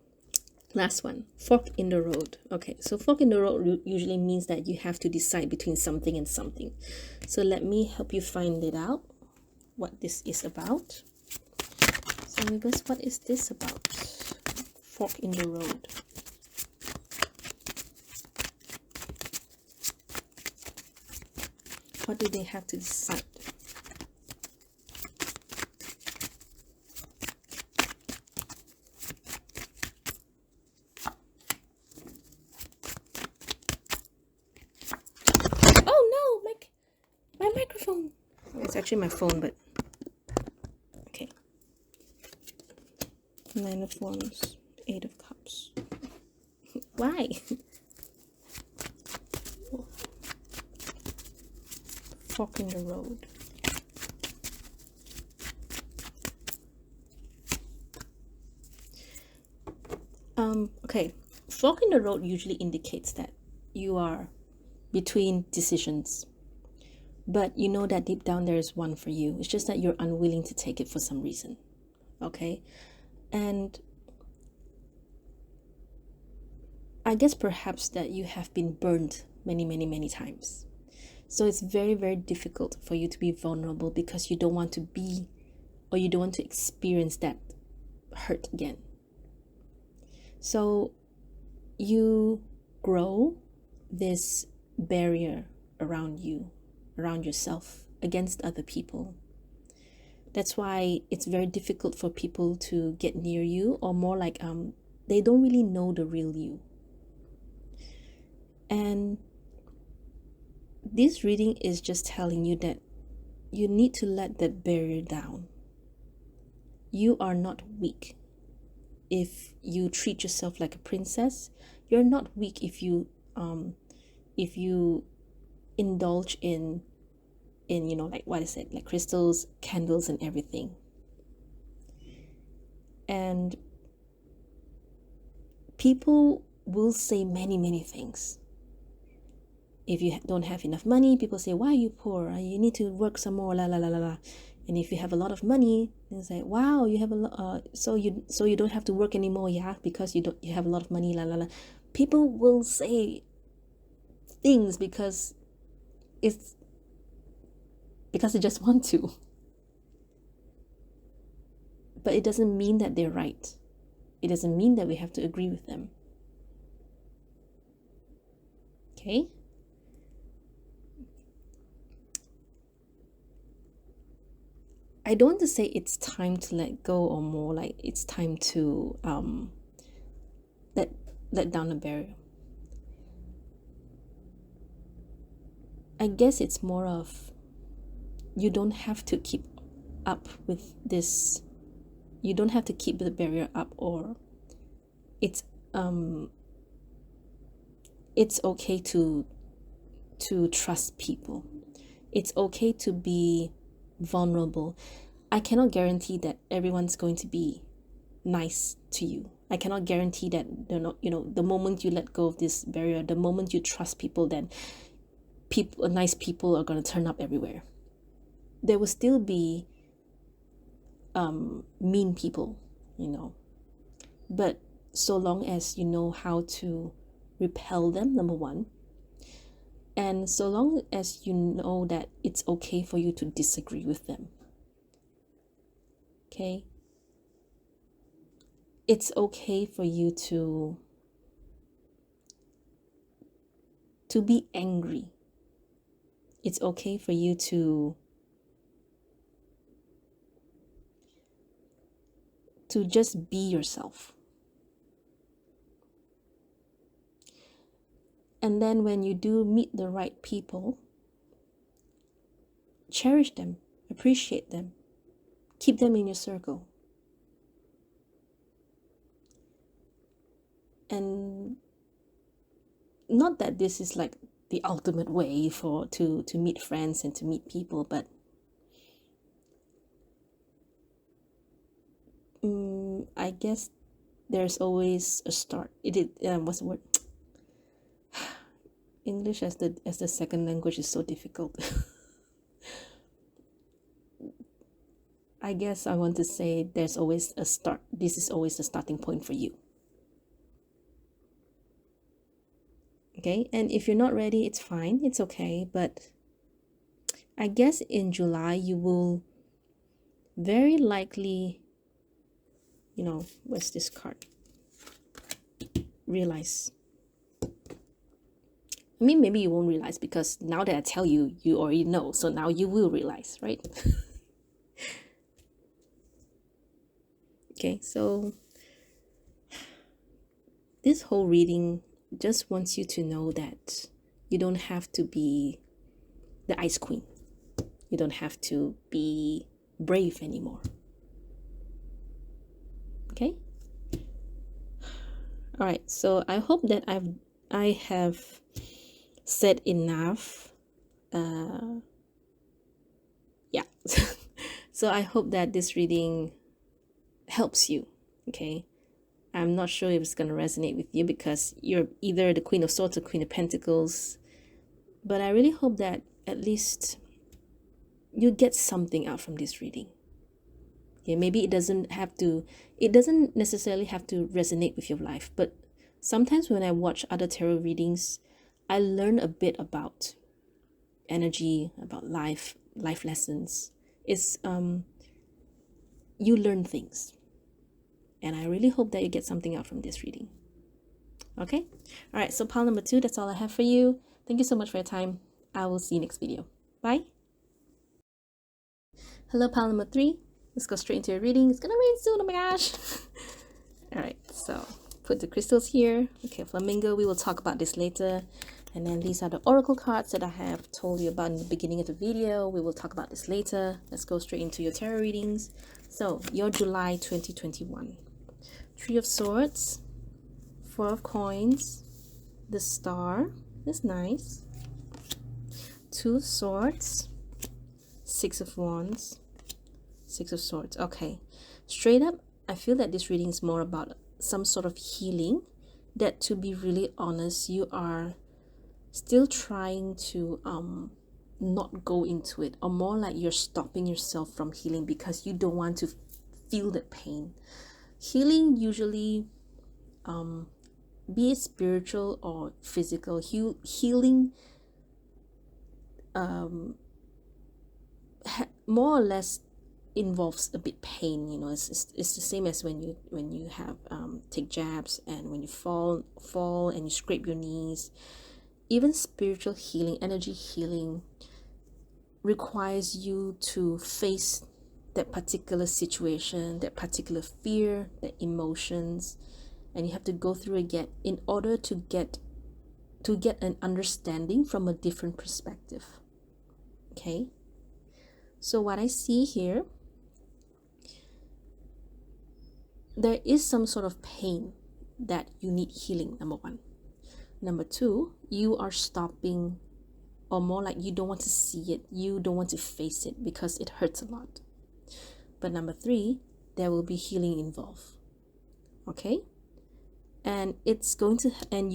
last one, fork in the road. Okay, so fork in the road usually means that you have to decide between something and something. So let me help you find it out, what this is about. So Amigos, what is this about? Fork in the road. What do they have to decide? Oh no, my microphone. It's actually my phone, but okay. Nine of Wands, Eight of Cups. Why? Fork in the road. Okay, fork in the road usually indicates that you are between decisions, but you know that deep down there is one for you. It's just that you're unwilling to take it for some reason. Okay, and I guess perhaps that you have been burned many times. So it's very, very difficult for you to be vulnerable because you don't want to be, or you don't want to experience that hurt again. So you grow this barrier around you, around yourself, against other people. That's why it's very difficult for people to get near you, or more like they don't really know the real you. And this reading is just telling you that you need to let that barrier down. You are not weak if you treat yourself like a princess. You're not weak if you indulge in like what I said, like crystals, candles, and everything. And people will say many things. If you don't have enough money, people say, why are you poor? You need to work some more, la la la la la. And if you have a lot of money, they say, wow, you have a lot, so you don't have to work anymore, yeah, because you have a lot of money, la la la. People will say things because they just want to. But it doesn't mean that they're right. It doesn't mean that we have to agree with them. Okay? I don't want to say it's time to let go, or more like it's time to let down a barrier. I guess it's more of, you don't have to keep up with this. You don't have to keep the barrier up, or it's okay to trust people. It's okay to be vulnerable. I cannot guarantee that everyone's going to be nice to you. I cannot guarantee that they're not, the moment you let go of this barrier, the moment you trust people, then nice people are going to turn up everywhere. There will still be mean people, but so long as you know how to repel them, number one, and so long as you know that it's okay for you to disagree with them. Okay? It's okay for you to be angry. It's okay for you to just be yourself. And then when you do meet the right people, cherish them, appreciate them, keep them in your circle. And not that this is like the ultimate way to meet friends and to meet people, but I guess there's always a start. What's the word? English as the second language is so difficult. I guess I want to say there's always a start. This is always the starting point for you. Okay, and if you're not ready, it's fine, it's okay. But I guess in July you will very likely, where's this card? Realize. I mean, maybe you won't realize, because now that I tell you, you already know. So now you will realize, right? Okay, so this whole reading just wants you to know that you don't have to be the ice queen. You don't have to be brave anymore. Okay? All right, so I hope that I have said enough. Yeah. So I hope that this reading helps you. Okay? I'm not sure if it's going to resonate with you, because you're either the Queen of Swords or Queen of Pentacles. But I really hope that at least you get something out from this reading. Okay, maybe it doesn't necessarily have to resonate with your life, but sometimes when I watch other tarot readings, I learn a bit about energy, about life lessons. It's you learn things. And I really hope that you get something out from this reading. Okay? All right, so pile number 2, that's all I have for you. Thank you so much for your time. I will see you next video. Bye. Hello, pile number 3. Let's go straight into your reading. It's gonna rain soon, oh my gosh. All right, so put the crystals here. Okay, flamingo, we will talk about this later. And then these are the oracle cards that I have told you about in the beginning of the video. We will talk about this later. Let's go straight into your tarot readings. So your July 2021. 3 of Swords, 4 of Coins, the Star, that's nice. 2 of Swords, 6 of Wands, 6 of Swords. Okay, straight up, I feel that this reading is more about some sort of healing, that, to be really honest, you are still trying to not go into it, or more like you're stopping yourself from healing because you don't want to feel the pain. Healing usually, be it spiritual or physical, healing more or less involves a bit pain. You know, it's the same as when you have take jabs, and when you fall and you scrape your knees. Even spiritual healing, energy healing, requires you to face that particular situation, that particular fear, that emotions, and you have to go through again in order to get an understanding from a different perspective. Okay, so what I see here, there is some sort of pain that you need healing, number 1. Number 2, you are stopping, or more like you don't want to see it, you don't want to face it because it hurts a lot. But number 3, there will be healing involved. Okay, and it's going to, and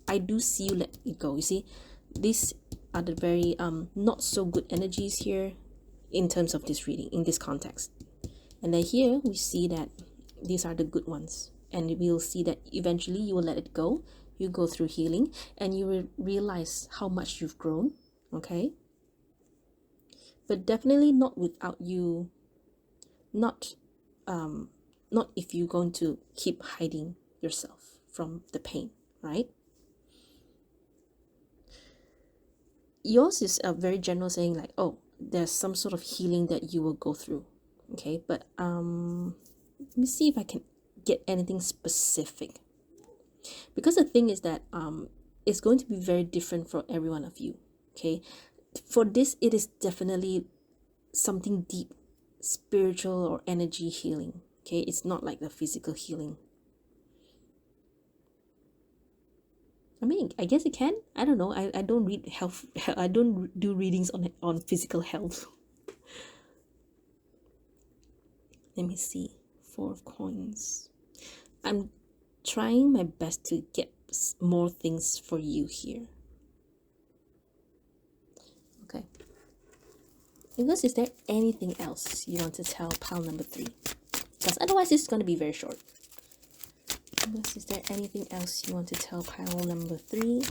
I do see you let it go. You see, these are the very not so good energies here in terms of this reading, in this context. And then here we see that these are the good ones, and we'll see that eventually you will let it go. You go through healing and you will realize how much you've grown. Okay, but definitely not without you, not if you're going to keep hiding yourself from the pain, right? Yours is a very general saying, like, oh, there's some sort of healing that you will go through. Okay, but let me see if I can get anything specific, because the thing is that it's going to be very different for every one of you. Okay, for this, it is definitely something deep, spiritual or energy healing. Okay, it's not like the physical healing. I mean, I guess it can. I don't know. I don't read health. I don't do readings on physical health. Let me see. 4 of Coins. I'm trying my best to get more things for you here. Okay. Because is there anything else you want to tell pile number 3? Because otherwise this is going to be very short. Because is there anything else you want to tell pile number 3?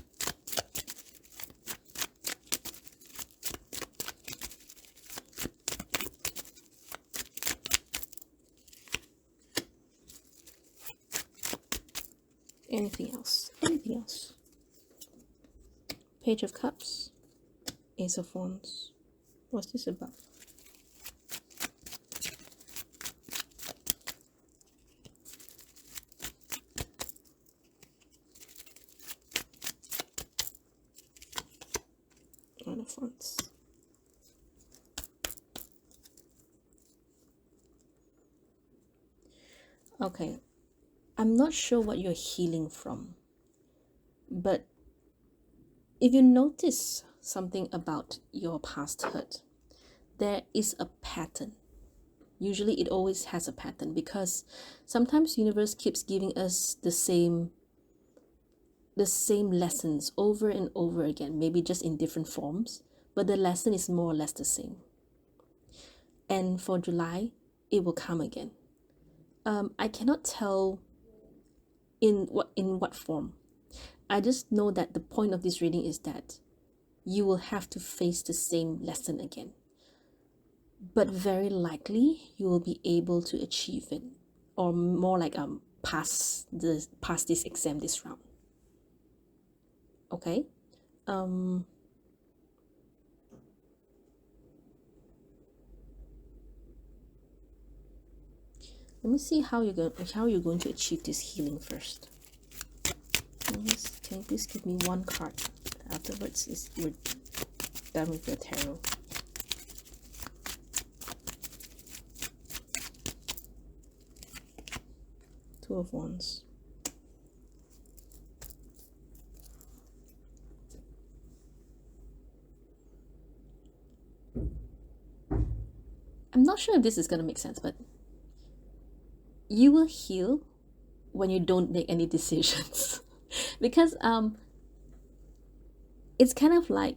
Anything else? Anything else? Page of Cups. Ace of Wands. What's this about? Nine of Wands. Okay, I'm not sure what you're healing from, but if you notice something about your past hurt, there is a pattern. Usually it always has a pattern, because sometimes universe keeps giving us the same lessons over and over again, maybe just in different forms, but the lesson is more or less the same. And for July, it will come again. I cannot tell in what form. I just know that the point of this reading is that you will have to face the same lesson again, but very likely you will be able to achieve it, or more like pass this exam this round. Okay, Let me see how you're going to achieve this healing first. Can you please give me one card? Afterwards, we're done with your tarot. Two of Wands. I'm not sure if this is going to make sense, but you will heal when you don't make any decisions. Because it's kind of like,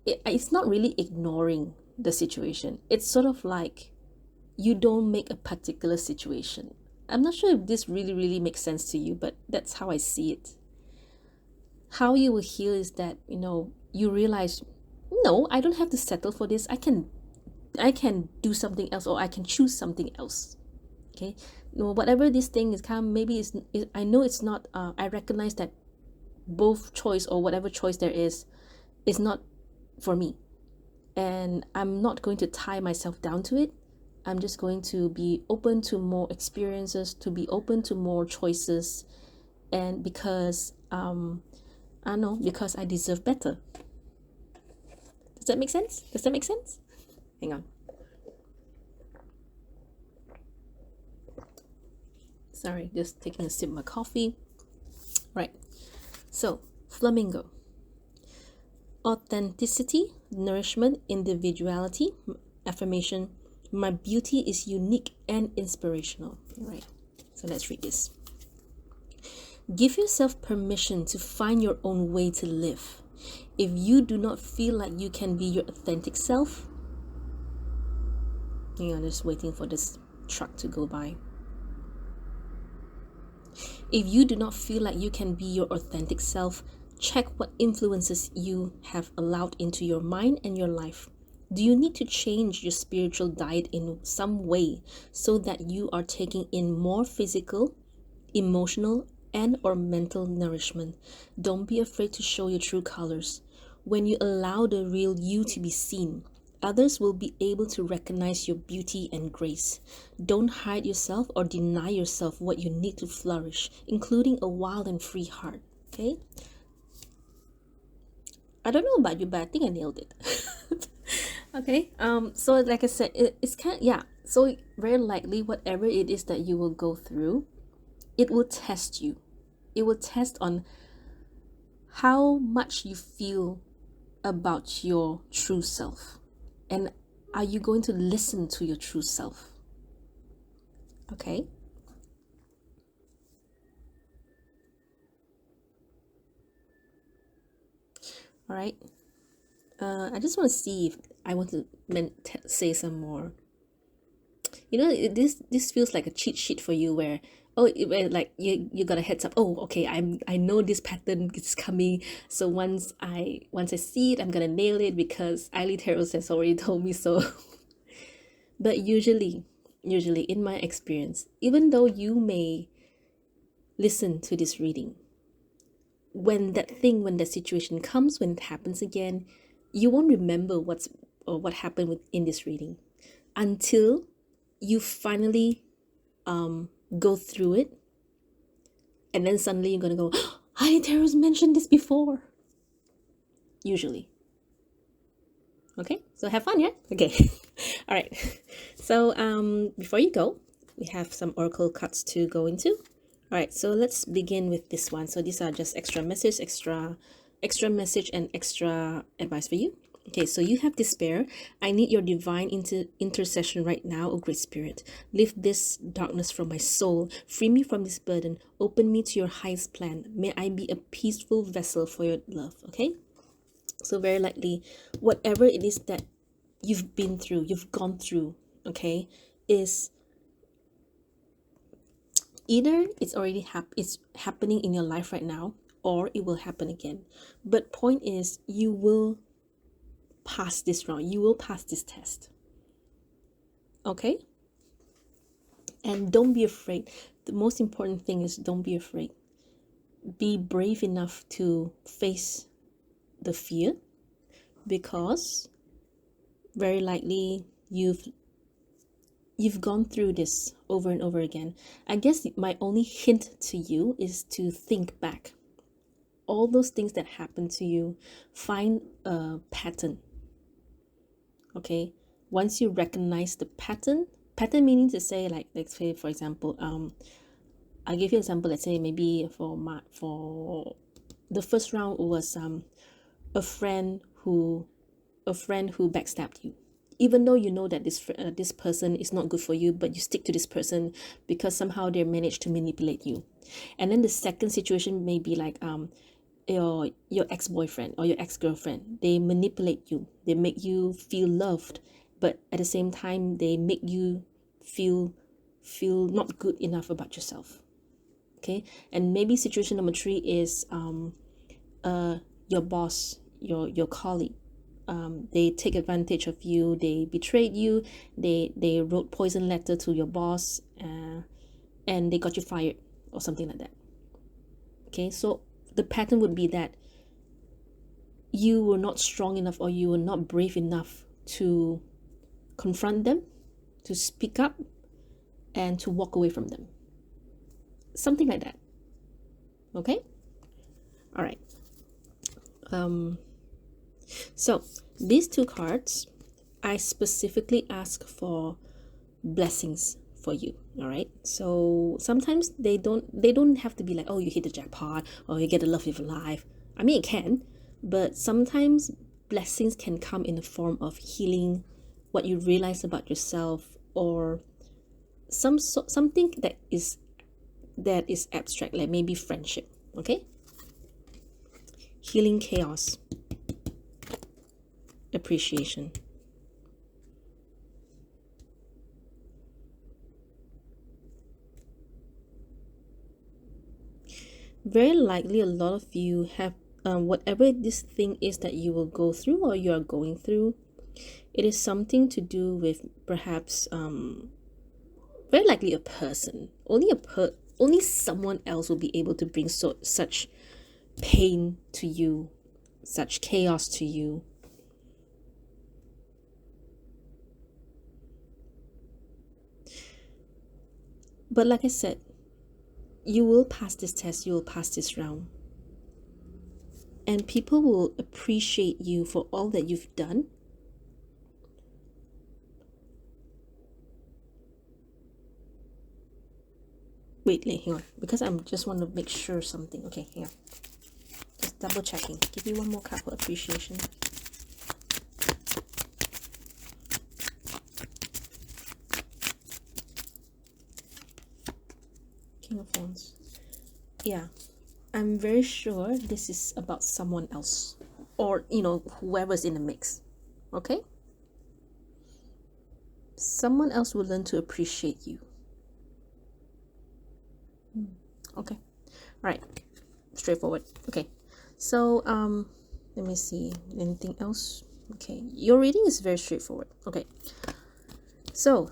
it's not really ignoring the situation. It's sort of like you don't make a particular situation. I'm not sure if this really makes sense to you, but that's how I see it. How you will heal is that, you realize, no, I don't have to settle for this. I can do something else, or I can choose something else. Okay, whatever this thing is, maybe I know it's not. I recognize that both choice, or whatever choice there is not for me, and I'm not going to tie myself down to it. I'm just going to be open to more experiences, to be open to more choices, and because I know, because I deserve better. Does that make sense? Hang on. Sorry, just taking a sip of my coffee. Right. So, flamingo. Authenticity, nourishment, individuality, affirmation. My beauty is unique and inspirational. All right. So let's read this. Give yourself permission to find your own way to live. If you do not feel like you can be your authentic self, just waiting for this truck to go by. If you do not feel like you can be your authentic self, check what influences you have allowed into your mind and your life. Do you need to change your spiritual diet in some way so that you are taking in more physical, emotional, and or mental nourishment? Don't be afraid to show your true colors. When you allow the real you to be seen, others will be able to recognize your beauty and grace. Don't hide yourself or deny yourself what you need to flourish, including a wild and free heart. Okay? I don't know about you, but I think I nailed it. Okay. So like I said, it's kind of, yeah. So very likely, whatever it is that you will go through, it will test you. It will test on how much you feel about your true self. And are you going to listen to your true self? Okay. All right. I just want to see if I want to say some more. This feels like a cheat sheet for you, where like you got a heads up. Oh, okay, I know this pattern is coming, so once I see it, I'm gonna nail it because ilee Tarot has already told me so. But usually in my experience, even though you may listen to this reading, when that situation comes, when it happens again, you won't remember what happened in this reading until you finally go through it, and then suddenly you're gonna go, oh, ilee Tarot's mentioned this before. Usually. Okay, so have fun, yeah? Okay. All right. So before you go, we have some oracle cards to go into. All right, so let's begin with this one. So these are just extra message, extra message, and extra advice for you. Okay, so you have despair. I need your divine intercession right now, O Great Spirit. Lift this darkness from my soul. Free me from this burden. Open me to your highest plan. May I be a peaceful vessel for your love. Okay? So very likely, whatever it is that you've been through, you've gone through, okay, is either it's already it's happening in your life right now, or it will happen again. But point is, you will pass this round. You will pass this test. Okay? And don't be afraid. The most important thing is don't be afraid. Be brave enough to face the fear, because very likely you've you've gone through this over and over again. I guess my only hint to you is to think back. All those things that happen to you, find a pattern. Okay? Once you recognize the pattern meaning to say, like, let's say for example, I'll give you an example. Let's say maybe for the first round was a friend who backstabbed you, even though you know that this person is not good for you, but you stick to this person because somehow they managed to manipulate you. And then the second situation may be like your ex-boyfriend or your ex-girlfriend. They manipulate you, they make you feel loved, but at the same time they make you feel not good enough about yourself. Okay? And maybe situation number 3 is your boss, your colleague. They take advantage of you, they betrayed you, they wrote poison letter to your boss, and they got you fired or something like that. Okay, so the pattern would be that you were not strong enough or you were not brave enough to confront them, to speak up, and to walk away from them. Something like that. Okay? All right. So these 2 cards, I specifically ask for blessings for you. All right, so sometimes they don't have to be like, oh, you hit the jackpot or you get the love of your life. I mean, it can, but sometimes blessings can come in the form of healing, what you realize about yourself, or something that is abstract, like maybe friendship. Okay, healing, chaos, appreciation. Very likely a lot of you have whatever this thing is that you will go through or you are going through, it is something to do with perhaps very likely a person. Only someone else will be able to bring such pain to you, such chaos to you. But like I said, you will pass this test, you will pass this round. And people will appreciate you for all that you've done. Wait, hang on. Because I just want to make sure something. Okay, hang on. Just double checking. Give me one more card for appreciation. King of Wands. Yeah. I'm very sure this is about someone else, or whoever's in the mix. Okay, someone else will learn to appreciate you. Okay, all right, straightforward. Okay, so let me see, anything else? Okay, your reading is very straightforward. Okay, so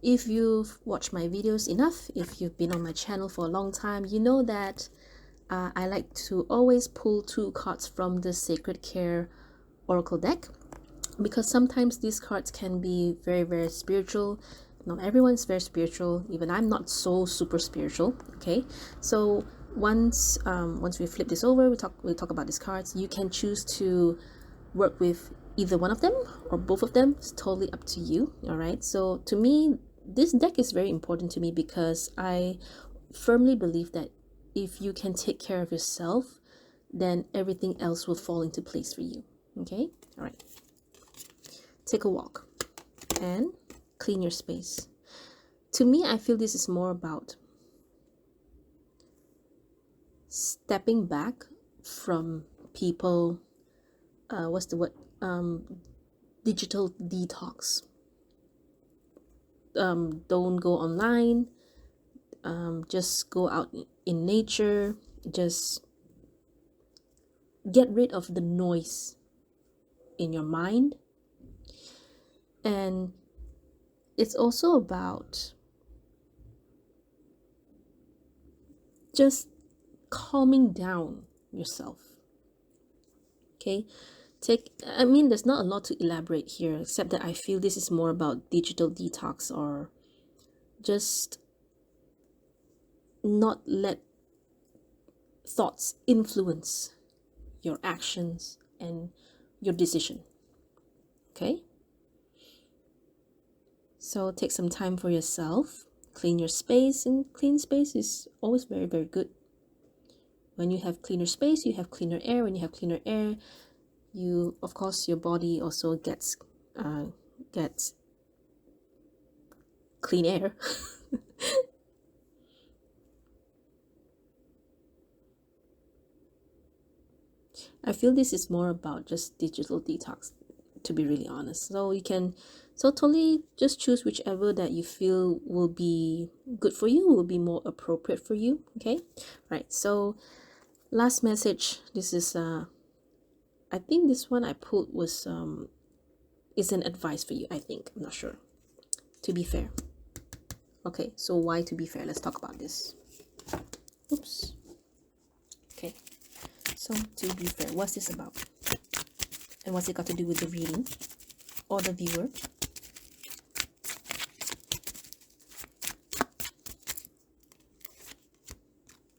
if you've watched my videos enough, if you've been on my channel for a long time, you know that I like to always pull 2 cards from the Sacred Care Oracle deck, because sometimes these cards can be very, very spiritual. Not everyone's very spiritual. Even I'm not so super spiritual. Okay, so once we flip this over, we talk about these cards. You can choose to work with either one of them or both of them. It's totally up to you. All right, so to me, this deck is very important to me because I firmly believe that if you can take care of yourself, then everything else will fall into place for you. Okay, all right, take a walk and clean your space. To me, I feel this is more about stepping back from people, what's the word, digital detox. Don't go online, just go out in nature, just get rid of the noise in your mind. And it's also about just calming down yourself. Okay, I mean, there's not a lot to elaborate here, except that I feel this is more about digital detox, or just not let thoughts influence your actions and your decision. Okay? So take some time for yourself, clean your space, and clean space is always very, very good. When you have cleaner space, you have cleaner air. When you have cleaner air, you, of course, your body also gets clean air. I feel this is more about just digital detox, to be really honest. So you can totally just choose whichever that you feel will be good for you, will be more appropriate for you. Okay, right. So last message. This is I think this one I pulled was is an advice for you. I think, I'm not sure. To be fair. Okay, so why to be fair? Let's talk about this. Oops. Okay, so to be fair, what's this about? And what's it got to do with the reading or the viewer?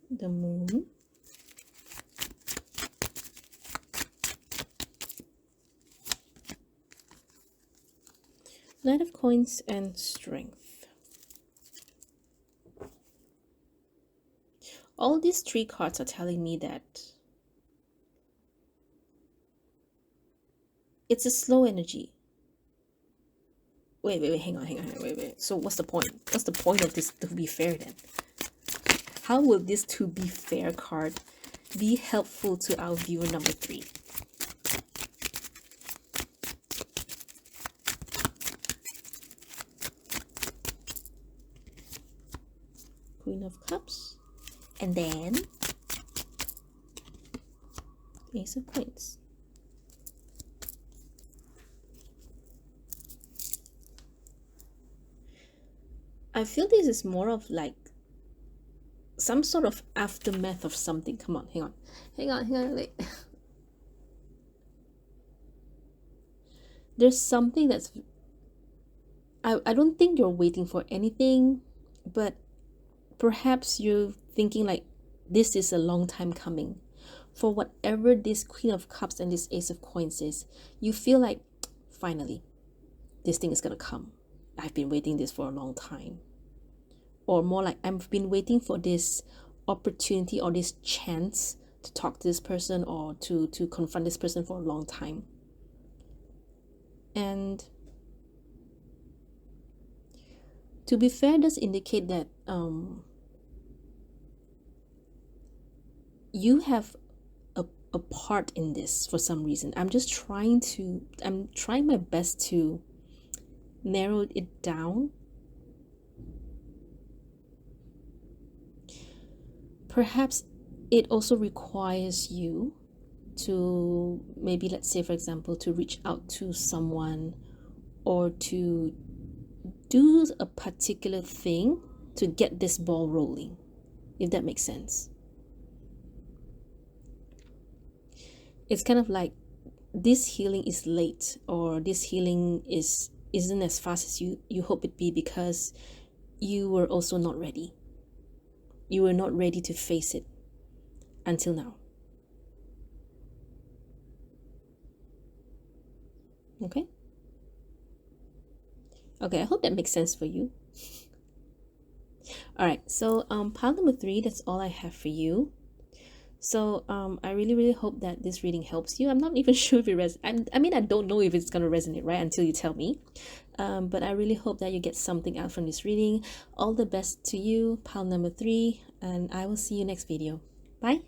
The moon. Knight of Coins and Strength. All these three cards are telling me that it's a slow energy. Wait, hang on, wait. So what's the point? What's the point of this to be fair then? How will this to be fair card be helpful to our viewer number 3? Queen of Cups. And then Ace of Coins. I feel this is more of like some sort of aftermath of something. Come on, hang on, wait. There's something that's... I don't think you're waiting for anything, but perhaps you're thinking like, this is a long time coming. For whatever this Queen of Cups and this Ace of Coins is, you feel like, finally, this thing is gonna come. I've been waiting this for a long time. Or more like, I've been waiting for this opportunity or this chance to talk to this person or to confront this person for a long time. And to be fair, does indicate that you have a part in this for some reason. I'm trying my best to narrow it down. Perhaps it also requires you to maybe, let's say for example, to reach out to someone or to do a particular thing to get this ball rolling, if that makes sense. It's kind of like this healing is late, or this healing isn't as fast as you hope it be, because you were also not ready. You were not ready to face it until now. Okay? Okay, I hope that makes sense for you. All right, so pile number 3, that's all I have for you. So I really hope that this reading helps you. I'm not even sure if it I mean, I don't know if it's going to resonate, right, until you tell me. But I really hope that you get something out from this reading. All the best to you, pile number 3, and I will see you next video. Bye.